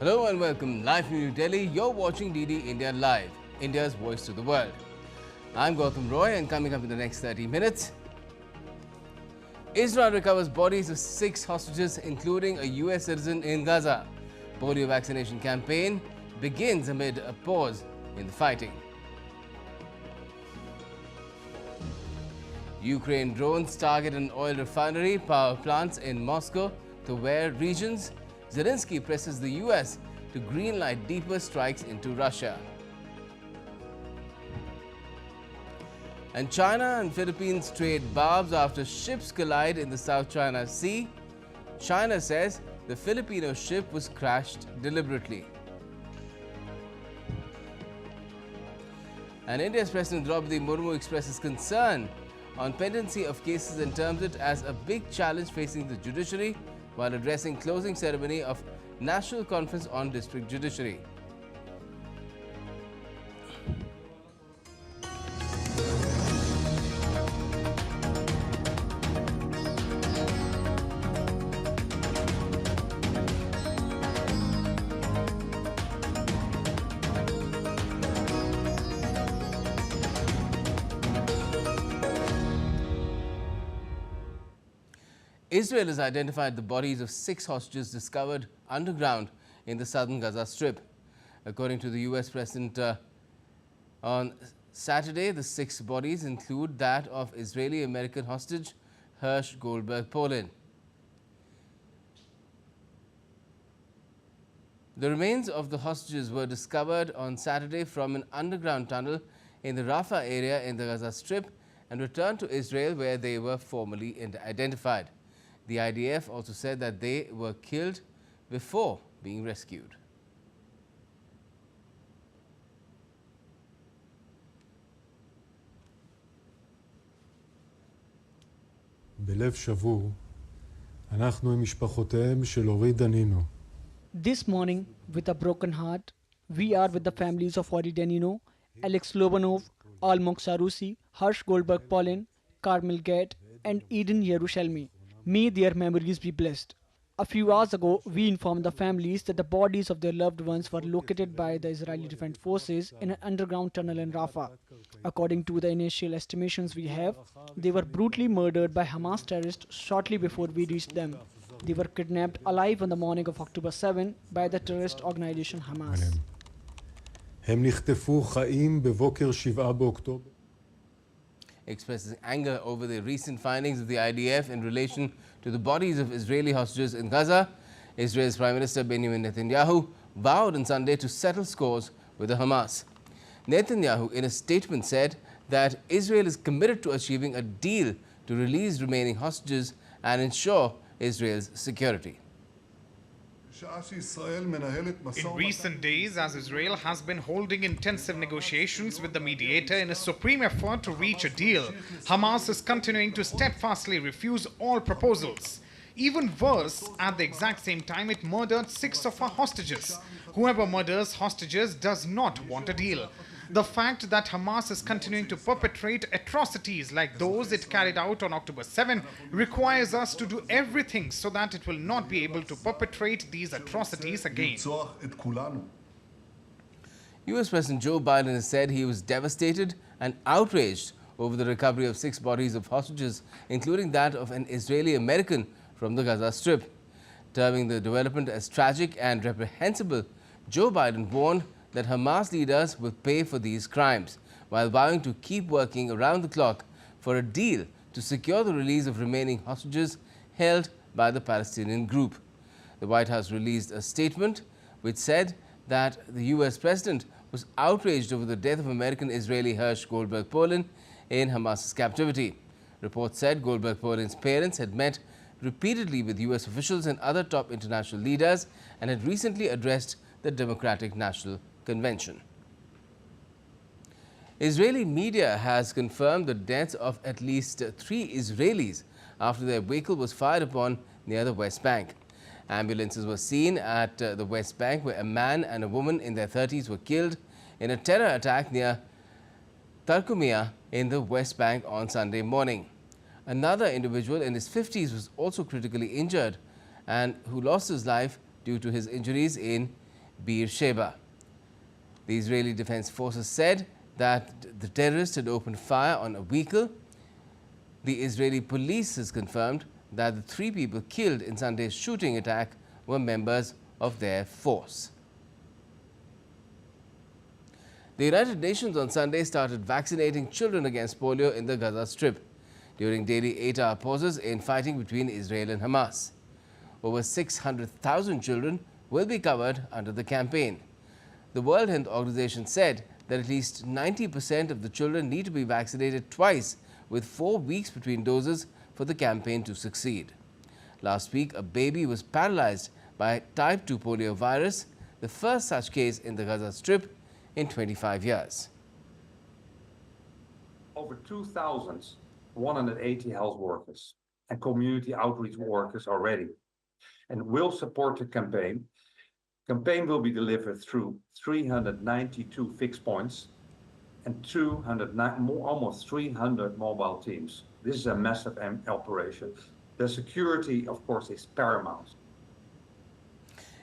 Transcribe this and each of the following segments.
Hello and welcome live from New Delhi. You're watching DD India Live, India's voice to the world. I'm Gautam Roy, and coming up in the next 30 minutes, Israel recovers bodies of 6 hostages, including a US citizen in Gaza. Polio vaccination campaign begins amid a pause in the fighting. Ukraine drones target an oil refinery, power plants in Moscow, to where regions. Zelensky presses the US to greenlight deeper strikes into Russia. And China and Philippines trade barbs after ships collide in the South China Sea. China says the Filipino ship was crashed deliberately. And India's President Draupadi Murmu expresses concern on pendency of cases and terms it as a big challenge facing the judiciary while addressing closing ceremony of National Conference on District Judiciary. Israel has identified the bodies of 6 hostages discovered underground in the southern Gaza Strip. According to the US President, on Saturday, the 6 bodies include that of Israeli-American hostage Hersh Goldberg Polin. The remains of the hostages were discovered on Saturday from an underground tunnel in the Rafah area in the Gaza Strip and returned to Israel, where they were formally identified. The IDF also said that they were killed before being rescued. בלב שבור, אנחנו עם משפחותיהם של אורי דנינו. This morning, with a broken heart, we are with the families of Ori Danino, Alex Lobanov, Almog Sarusi, Harsh Goldberg Polin, Carmel Gate, and Eden Yerushalmi. May their memories be blessed. A few hours ago, we informed the families that the bodies of their loved ones were located by the Israeli Defense Forces in an underground tunnel in Rafah. According to the initial estimations we have, they were brutally murdered by Hamas terrorists shortly before we reached them. They were kidnapped alive on the morning of October 7 by the terrorist organization Hamas. הם נחטפו חיים בבוקר 7 באוקטובר. Expresses anger over the recent findings of the IDF in relation to the bodies of Israeli hostages in Gaza. Israel's Prime Minister Benjamin Netanyahu vowed on Sunday to settle scores with the Hamas. Netanyahu, in a statement, said that Israel is committed to achieving a deal to release remaining hostages and ensure Israel's security. In recent days, as Israel has been holding intensive negotiations with the mediator in a supreme effort to reach a deal, Hamas is continuing to steadfastly refuse all proposals. Even worse, at the exact same time, it murdered 6 of our hostages. Whoever murders hostages does not want a deal. The fact that Hamas is continuing to perpetrate atrocities like those it carried out on October 7 requires us to do everything so that it will not be able to perpetrate these atrocities again. US President Joe Biden has said he was devastated and outraged over the recovery of 6 bodies of hostages, including that of an Israeli-American from the Gaza Strip. Terming the development as tragic and reprehensible, Joe Biden warned that Hamas leaders will pay for these crimes, while vowing to keep working around the clock for a deal to secure the release of remaining hostages held by the Palestinian group. The White House released a statement which said that the US president was outraged over the death of American-Israeli Hersh Goldberg Polin in Hamas's captivity. Reports said Goldberg Polin's parents had met repeatedly with US officials and other top international leaders and had recently addressed the Democratic National Convention. Israeli media has confirmed the deaths of at least 3 Israelis after their vehicle was fired upon near the West Bank. Ambulances were seen at the West Bank, where a man and a woman in their 30s were killed in a terror attack near Tarkumia in the West Bank on Sunday morning. Another individual in his 50s was also critically injured and who lost his life due to his injuries in Beersheba. The Israeli Defense Forces said that the terrorists had opened fire on a vehicle. The Israeli police has confirmed that the 3 people killed in Sunday's shooting attack were members of their force. The United Nations on Sunday started vaccinating children against polio in the Gaza Strip during daily 8-hour pauses in fighting between Israel and Hamas. Over 600,000 children will be covered under the campaign. The World Health Organization said that at least 90% of the children need to be vaccinated twice, with 4 weeks between doses for the campaign to succeed. Last week, a baby was paralyzed by type 2 polio virus, the first such case in the Gaza Strip in 25 years. Over 2,180 health workers and community outreach workers are ready and will support the campaign. Campaign will be delivered through 392 fixed points and almost 300 mobile teams. This is a massive operation. The security, of course, is paramount.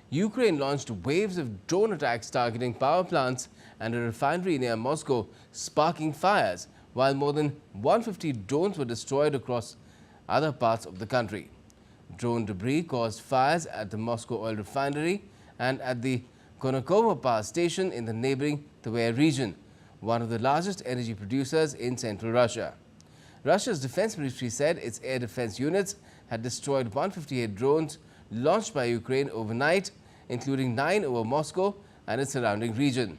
Ukraine launched waves of drone attacks targeting power plants and a refinery near Moscow, sparking fires, while more than 150 drones were destroyed across other parts of the country. Drone debris caused fires at the Moscow oil refinery and at the Konakovo power station in the neighboring Tver region, one of the largest energy producers in central Russia. Russia's defense ministry said its air defense units had destroyed 158 drones launched by Ukraine overnight, including 9 over Moscow and its surrounding region.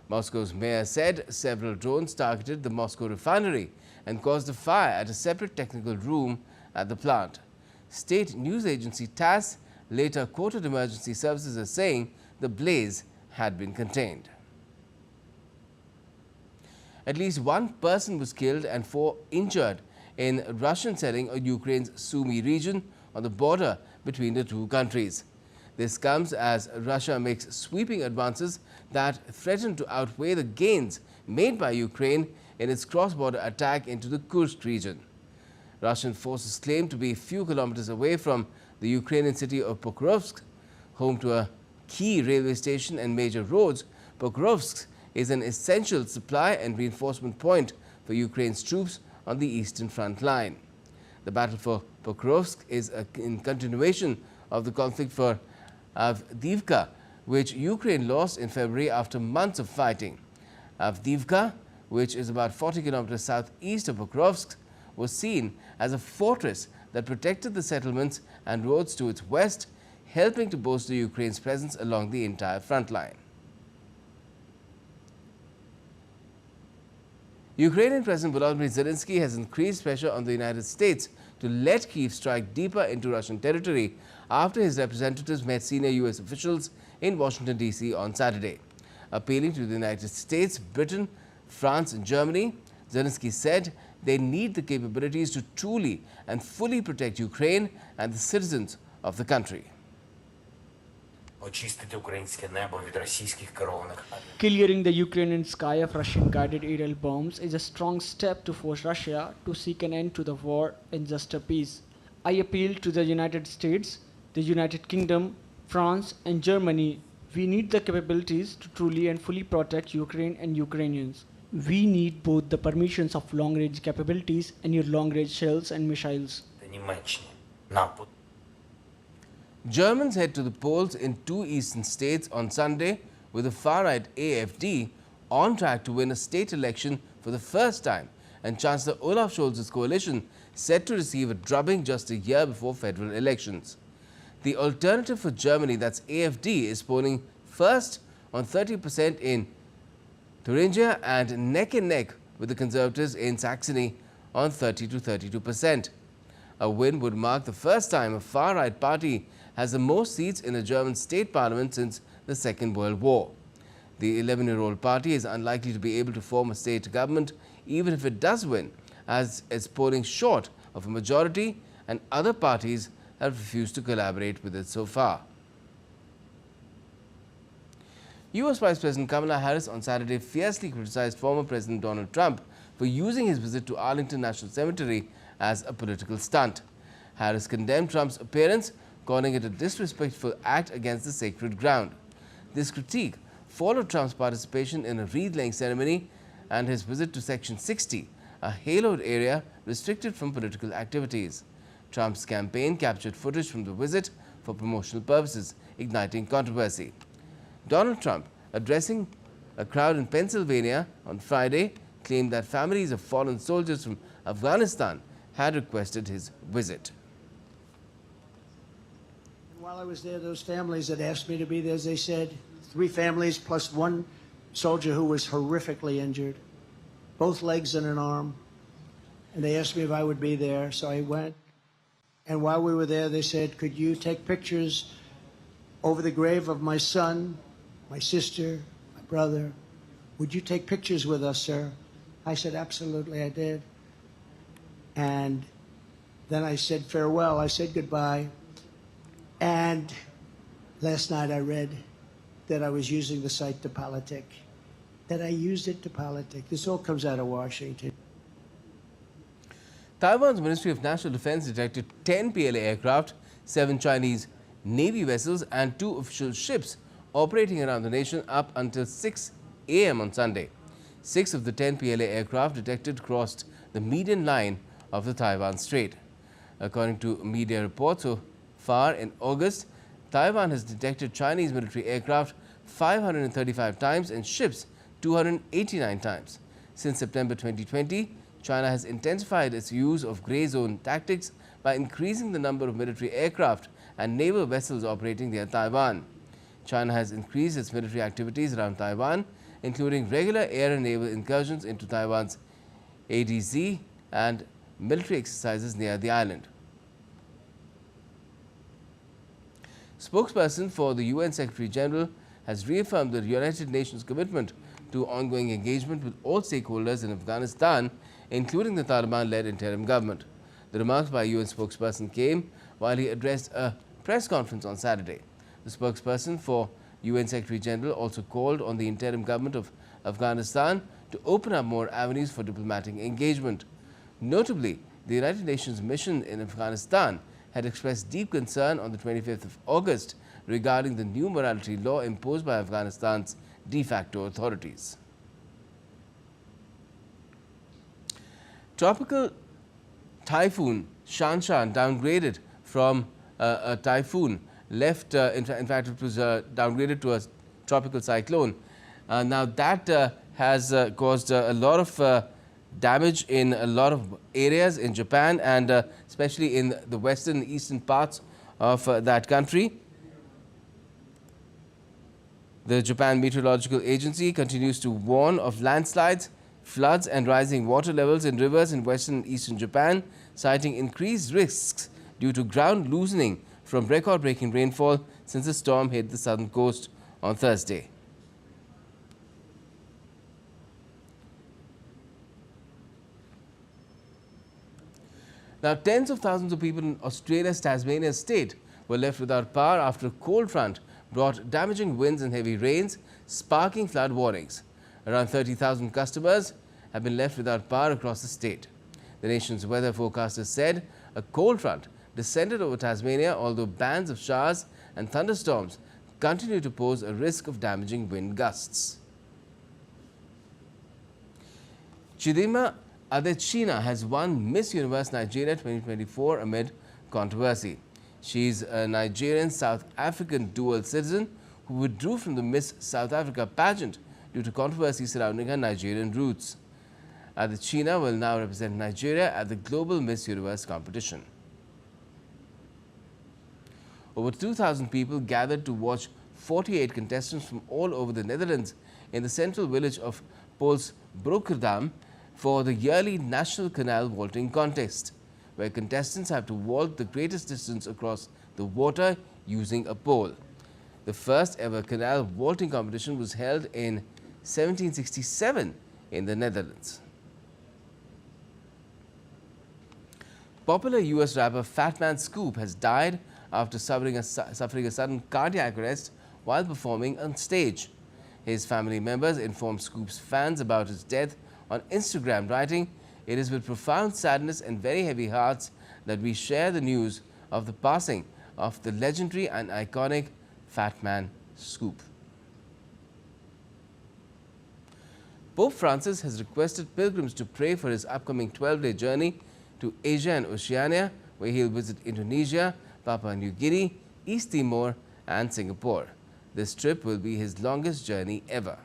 Moscow's mayor said several drones targeted the Moscow refinery and caused a fire at a separate technical room at the plant. State news agency TASS later quoted emergency services as saying the blaze had been contained. At least 1 person was killed and 4 injured in Russian selling of Ukraine's Sumy region on the border between the 2 countries. This comes as Russia makes sweeping advances that threaten to outweigh the gains made by Ukraine in its cross-border attack into the Kursk region. Russian forces claim to be a few kilometers away from the Ukrainian city of Pokrovsk, home to a key railway station and major roads. Pokrovsk is an essential supply and reinforcement point for Ukraine's troops on the eastern front line. The battle for Pokrovsk is in continuation of the conflict for Avdiivka, which Ukraine lost in February after months of fighting. Avdiivka, which is about 40 kilometers southeast of Pokrovsk, was seen as a fortress that protected the settlements and roads to its west, helping to bolster Ukraine's presence along the entire front line. Ukrainian President Volodymyr Zelensky has increased pressure on the United States to let Kyiv strike deeper into Russian territory after his representatives met senior U.S. officials in Washington, D.C. on Saturday. Appealing to the United States, Britain, France and Germany, Zelensky said they need the capabilities to truly and fully protect Ukraine and the citizens of the country. Clearing the Ukrainian sky of Russian-guided aerial bombs is a strong step to force Russia to seek an end to the war and just a peace. I appeal to the United States, the United Kingdom, France and Germany. We need the capabilities to truly and fully protect Ukraine and Ukrainians. We need both the permissions of long-range capabilities and your long-range shells and missiles. Germans head to the polls in 2 eastern states on Sunday, with the far-right AfD on track to win a state election for the first time, and Chancellor Olaf Scholz's coalition set to receive a drubbing just a year before federal elections. The Alternative for Germany, that's AfD, is polling first on 30% in Thuringia and neck with the Conservatives in Saxony on 30 to 32%. A win would mark the first time a far-right party has the most seats in a German state parliament since the Second World War. The 11-year-old party is unlikely to be able to form a state government even if it does win, as it's polling short of a majority and other parties have refused to collaborate with it so far. U.S. Vice President Kamala Harris on Saturday fiercely criticized former President Donald Trump for using his visit to Arlington National Cemetery as a political stunt. Harris condemned Trump's appearance, calling it a disrespectful act against the sacred ground. This critique followed Trump's participation in a wreath-laying ceremony and his visit to Section 60, a haloed area restricted from political activities. Trump's campaign captured footage from the visit for promotional purposes, igniting controversy. Donald Trump, addressing a crowd in Pennsylvania on Friday, claimed that families of fallen soldiers from Afghanistan had requested his visit. While I was there, those families that asked me to be there, as they said, 3 families plus 1 soldier who was horrifically injured, both legs and an arm. And they asked me if I would be there, so I went. And while we were there, they said, could you take pictures over the grave of my son, my sister, my brother? Would you take pictures with us, sir? I said, absolutely, I did. And then I said farewell. I said goodbye. And last night I read that I was using the site to politic, that I used it to politic. This all comes out of Washington. Taiwan's Ministry of National Defense detected 10 PLA aircraft, 7 Chinese Navy vessels and 2 official ships operating around the nation up until 6 a.m. on Sunday. 6 of the 10 PLA aircraft detected crossed the median line of the Taiwan Strait. According to media reports, so far in August, Taiwan has detected Chinese military aircraft 535 times and ships 289 times. Since September 2020, China has intensified its use of grey zone tactics by increasing the number of military aircraft and naval vessels operating near Taiwan. China has increased its military activities around Taiwan, including regular air and naval incursions into Taiwan's ADZ and military exercises near the island. Spokesperson for the UN Secretary General has reaffirmed the United Nations commitment to ongoing engagement with all stakeholders in Afghanistan, including the Taliban-led interim government. The remarks by UN spokesperson came while he addressed a press conference on Saturday. The spokesperson for UN Secretary General also called on the interim government of Afghanistan to open up more avenues for diplomatic engagement. Notably, the United Nations mission in Afghanistan had expressed deep concern on the 25th of August regarding the new morality law imposed by Afghanistan's de facto authorities. Tropical typhoon Shan downgraded from a typhoon, in fact it was downgraded to a tropical cyclone. Now that has caused a lot of damage in a lot of areas in Japan and especially in the western and eastern parts of that country. The Japan Meteorological Agency continues to warn of landslides, floods and rising water levels in rivers in western and eastern Japan, citing increased risks due to ground loosening from record-breaking rainfall since the storm hit the southern coast on Thursday. Now, tens of thousands of people in Australia's Tasmania state were left without power after a cold front brought damaging winds and heavy rains, sparking flood warnings. Around 30,000 customers have been left without power across the state. The nation's weather forecasters said a cold front descended over Tasmania, although bands of showers and thunderstorms continue to pose a risk of damaging wind gusts. Chidima Adina has won Miss Universe Nigeria 2024 amid controversy. She is a Nigerian South African dual citizen who withdrew from the Miss South Africa pageant due to controversy surrounding her Nigerian roots. Adina will now represent Nigeria at the Global Miss Universe competition. Over 2,000 people gathered to watch 48 contestants from all over the Netherlands in the central village of Polsbroekerdam for the yearly National Canal Walting Contest, where contestants have to vault the greatest distance across the water using a pole. The first ever canal vaulting competition was held in 1767 in the Netherlands. Popular US rapper Fatman Scoop has died after suffering a sudden cardiac arrest while performing on stage. His family members informed Scoop's fans about his death on Instagram, writing, "It is with profound sadness and very heavy hearts that we share the news of the passing of the legendary and iconic Fatman Scoop." Pope Francis has requested pilgrims to pray for his upcoming 12-day journey to Asia and Oceania, where he'll visit Indonesia, Papua New Guinea, East Timor and Singapore. This trip will be his longest journey ever.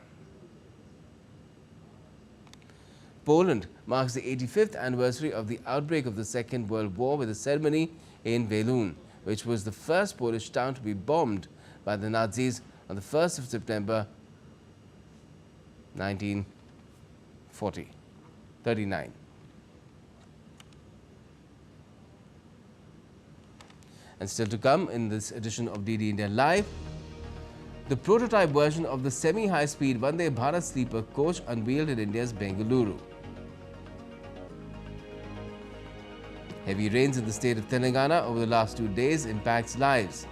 Poland marks the 85th anniversary of the outbreak of the Second World War with a ceremony in Wieluń, which was the first Polish town to be bombed by the Nazis on the 1st of September 1939. And still to come in this edition of DD India Live, the prototype version of the semi-high-speed Vande Bharat sleeper coach unveiled in India's Bengaluru. Heavy rains in the state of Telangana over the last 2 days impacts lives.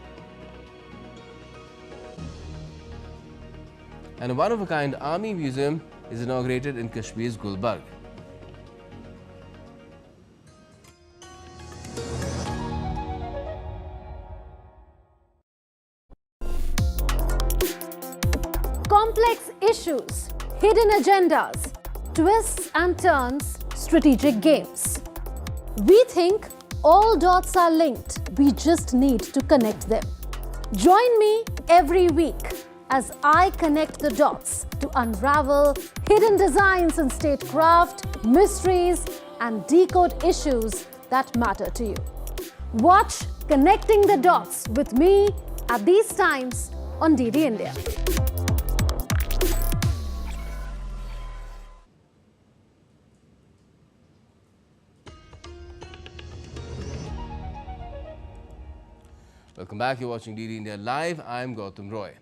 And a one-of-a-kind army museum is inaugurated in Kashmir's Gulbarg. Complex issues, hidden agendas, twists and turns, strategic games. We think all dots are linked. We just need to connect them. Join me every week as I connect the dots to unravel hidden designs in statecraft, mysteries, and decode issues that matter to you. Watch Connecting the Dots with me at these times on DD India. Welcome back. You're watching DD India Live. I'm Gautam Roy.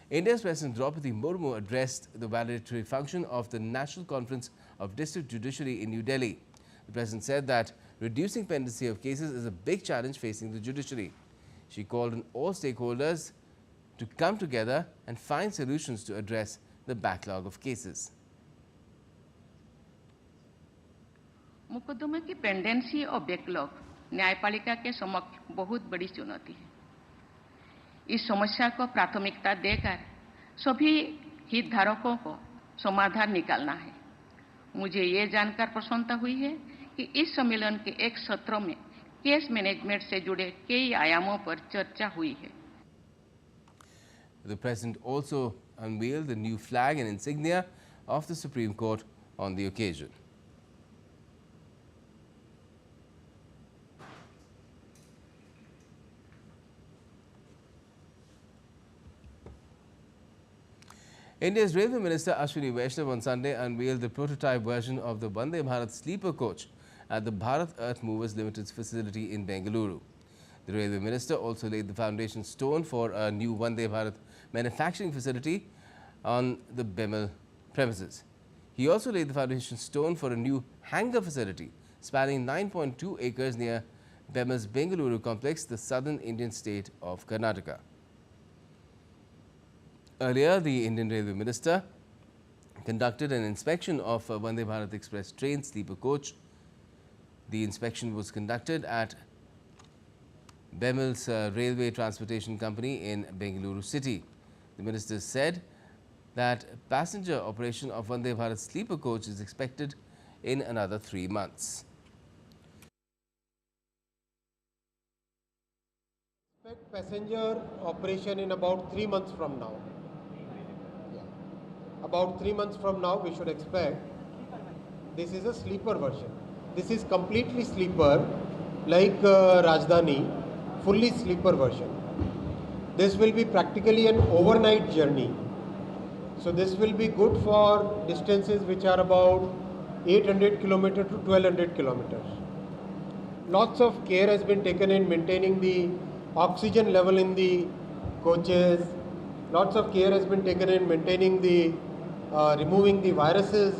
India's President Draupadi Murmu addressed the valedictory function of the National Conference of District Judiciary in New Delhi. The President said that reducing pendency of cases is a big challenge facing the judiciary. She called on all stakeholders to come together and find solutions to address the backlog of cases. मुकदमे की pendency और backlog न्यायपालिका के समक्ष बहुत बड़ी चुनौती है। इस समस्या को प्राथमिकता देकर सभी हितधारकों को समाधान निकालना है। मुझे ये जानकर प्रसन्नता हुई है कि इस सम्मेलन के एक सत्र में केस मैनेजमेंट से जुड़े कई आयामों पर चर्चा हुई है। The President also unveiled the new flag and insignia of the Supreme Court on the occasion. India's Railway Minister Ashwini Vaishnav on Sunday unveiled the prototype version of the Vande Bharat sleeper coach at the Bharat Earth Movers Limited's facility in Bengaluru. The Railway Minister also laid the foundation stone for a new Vande Bharat manufacturing facility on the Bemel premises. He also laid the foundation stone for a new hangar facility spanning 9.2 acres near Bemel's Bengaluru complex, the southern Indian state of Karnataka. Earlier, the Indian Railway Minister conducted an inspection of a Vande Bharat Express train sleeper coach. The inspection was conducted at Bemel's Railway Transportation Company in Bengaluru city. The minister said that passenger operation of Vande Bharat sleeper coach is expected in another 3 months. Expect passenger operation in about 3 months from now. About 3 months from now, we should expect. This is a sleeper version. This is completely sleeper, like Rajdhani, fully sleeper version. This will be practically an overnight journey. So this will be good for distances which are about 800 kilometers to 1200 kilometers. Lots of care has been taken in maintaining the oxygen level in the coaches. Lots of care has been taken in maintaining the removing the viruses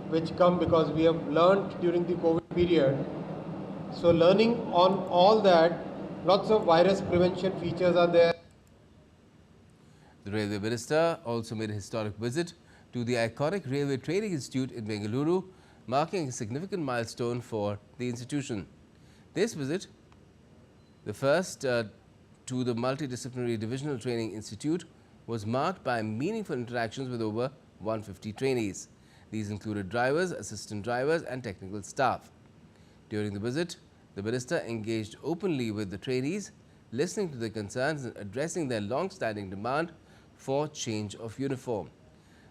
which come, because we have learnt during the COVID period. So learning on all that, lots of virus prevention features are there. The Railway Minister also made a historic visit to the iconic Railway Training Institute in Bengaluru, marking a significant milestone for the institution. This visit, the first to the Multidisciplinary Divisional Training Institute, was marked by meaningful interactions with over 150 trainees. These included drivers, assistant drivers and technical staff. During the visit, the minister engaged openly with the trainees, listening to their concerns and addressing their long-standing demand for change of uniform.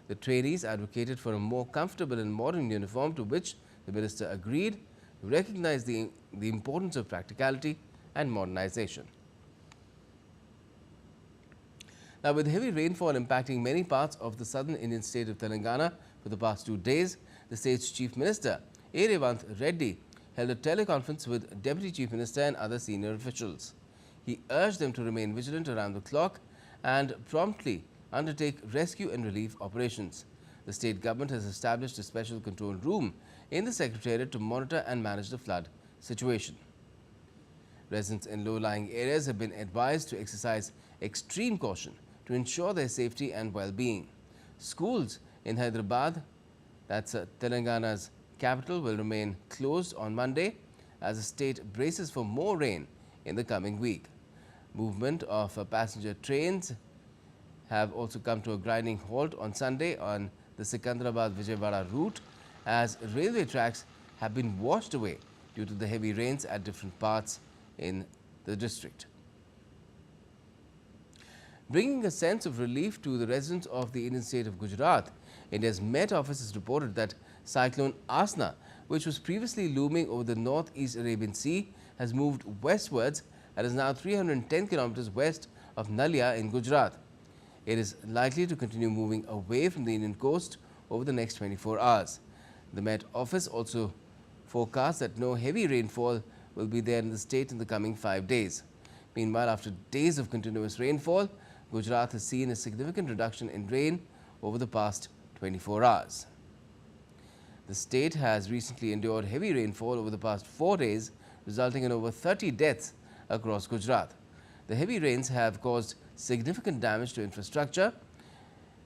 The trainees advocated for a more comfortable and modern uniform, to which the minister agreed, to recognize the importance of practicality and modernization. Now, with heavy rainfall impacting many parts of the southern Indian state of Telangana for the past 2 days, the state's Chief Minister, A. Revant Reddy, held a teleconference with Deputy Chief Minister and other senior officials. He urged them to remain vigilant around the clock and promptly undertake rescue and relief operations. The state government has established a special control room in the Secretariat to monitor and manage the flood situation. Residents in low-lying areas have been advised to exercise extreme caution to ensure their safety and well-being. Schools in Hyderabad, that's Telangana's capital, will remain closed on Monday as the state braces for more rain in the coming week. Movement of passenger trains have also come to a grinding halt on Sunday on the Secunderabad-Vijayawada route, as railway tracks have been washed away due to the heavy rains at different parts in the district. Bringing a sense of relief to the residents of the Indian state of Gujarat, India's Met Office has reported that Cyclone Asna, which was previously looming over the northeast Arabian Sea, has moved westwards and is now 310 kilometers west of Nalia in Gujarat. It is likely to continue moving away from the Indian coast over the next 24 hours. The Met Office also forecasts that no heavy rainfall will be there in the state in the coming 5 days. Meanwhile, after days of continuous rainfall, Gujarat has seen a significant reduction in rain over the past 24 hours. The state has recently endured heavy rainfall over the past 4 days, resulting in over 30 deaths across Gujarat. The heavy rains have caused significant damage to infrastructure.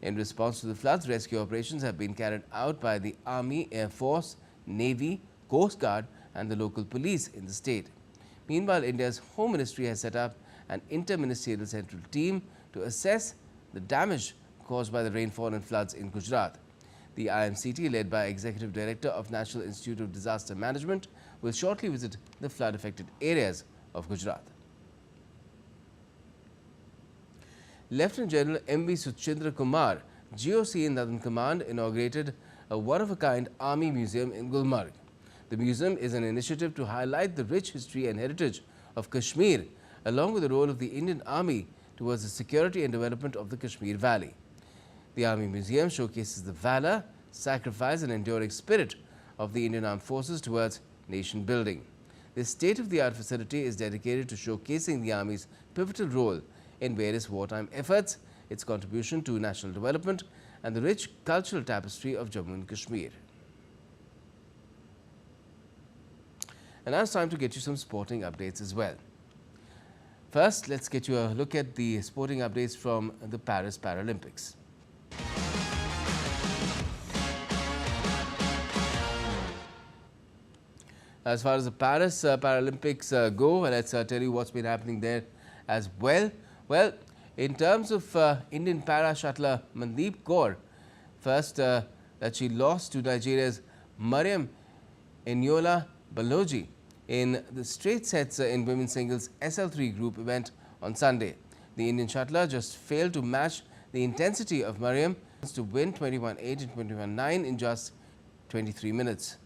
In response to the floods, rescue operations have been carried out by the Army, Air Force, Navy, Coast Guard and the local police in the state. Meanwhile, India's Home Ministry has set up an inter-ministerial central team to assess the damage caused by the rainfall and floods in Gujarat. The IMCT, led by Executive Director of National Institute of Disaster Management, will shortly visit the flood-affected areas of Gujarat. Lieutenant General M.V. Suchindra Kumar, GOC in Northern Command, inaugurated a one-of-a-kind army museum in Gulmarg. The museum is an initiative to highlight the rich history and heritage of Kashmir, along with the role of the Indian Army towards the security and development of the Kashmir Valley. The Army Museum showcases the valor, sacrifice and enduring spirit of the Indian Armed Forces towards nation building. This state-of-the-art facility is dedicated to showcasing the Army's pivotal role in various wartime efforts, its contribution to national development and the rich cultural tapestry of Jammu and Kashmir. And now it's time to get you some sporting updates as well. First, let's get you a look at the sporting updates from the Paris Paralympics. As far as the Paris Paralympics go, let's tell you what's been happening there as well. Well, in terms of Indian para shuttler Mandeep Kaur, first that she lost to Nigeria's Mariam Eniola Baloji in the straight sets in women's singles SL3 group event on Sunday. The Indian shuttler just failed to match the intensity of Mariam to win 21-8 and 21-9 in just 23 minutes.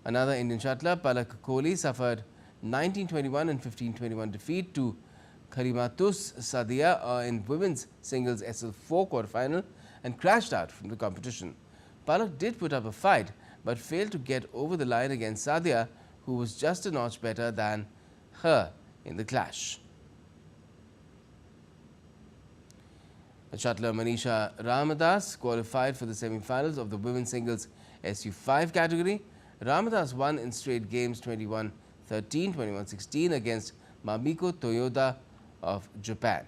Another Indian shuttler, Palak Kohli, suffered 19-21 and 15-21 defeat to Karimatus Sadia in women's singles SL4 quarterfinal and crashed out from the competition. Palak did put up a fight but failed to get over the line against Sadia, who was just a notch better than her in the clash. The shuttler Manisha Ramadas qualified for the semi-finals of the women's singles SU5 category. Ramadas won in straight games 21-13, 21-16 against Mamiko Toyoda of Japan.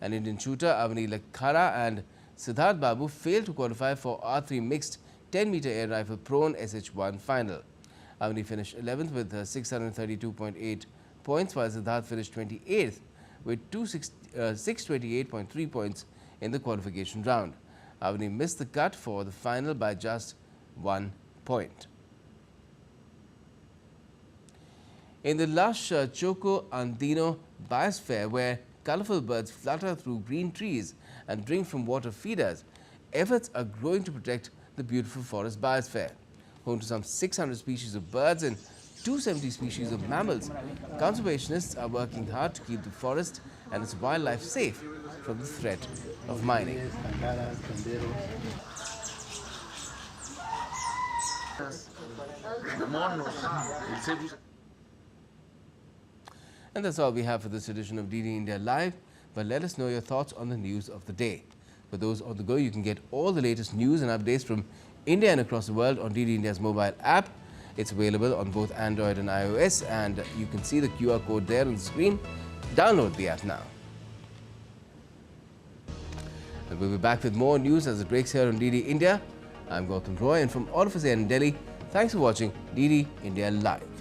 An Indian shooter, Avani Lakhara and Siddharth Babu, failed to qualify for R3 mixed 10-meter air rifle prone SH1 final. Avani finished 11th with 632.8 points, while Siddharth finished 28th with 628.3 points in the qualification round. Avni missed the cut for the final by just 1 point. In the lush Choco Andino biosphere, where colorful birds flutter through green trees and drink from water feeders, efforts are growing to protect the beautiful forest biosphere. Home to some 600 species of birds and 270 species of mammals, conservationists are working hard to keep the forest and its wildlife safe from the threat of mining. And that's all we have for this edition of DD India Live. But let us know your thoughts on the news of the day. For those on the go, you can get all the latest news and updates from India and across the world on DD India's mobile app. It's available on both Android and iOS, and you can see the QR code there on the screen. Download the app now. And we'll be back with more news as it breaks here on DD India. I'm Gautam Roy, and from all of us here in Delhi, thanks for watching DD India Live.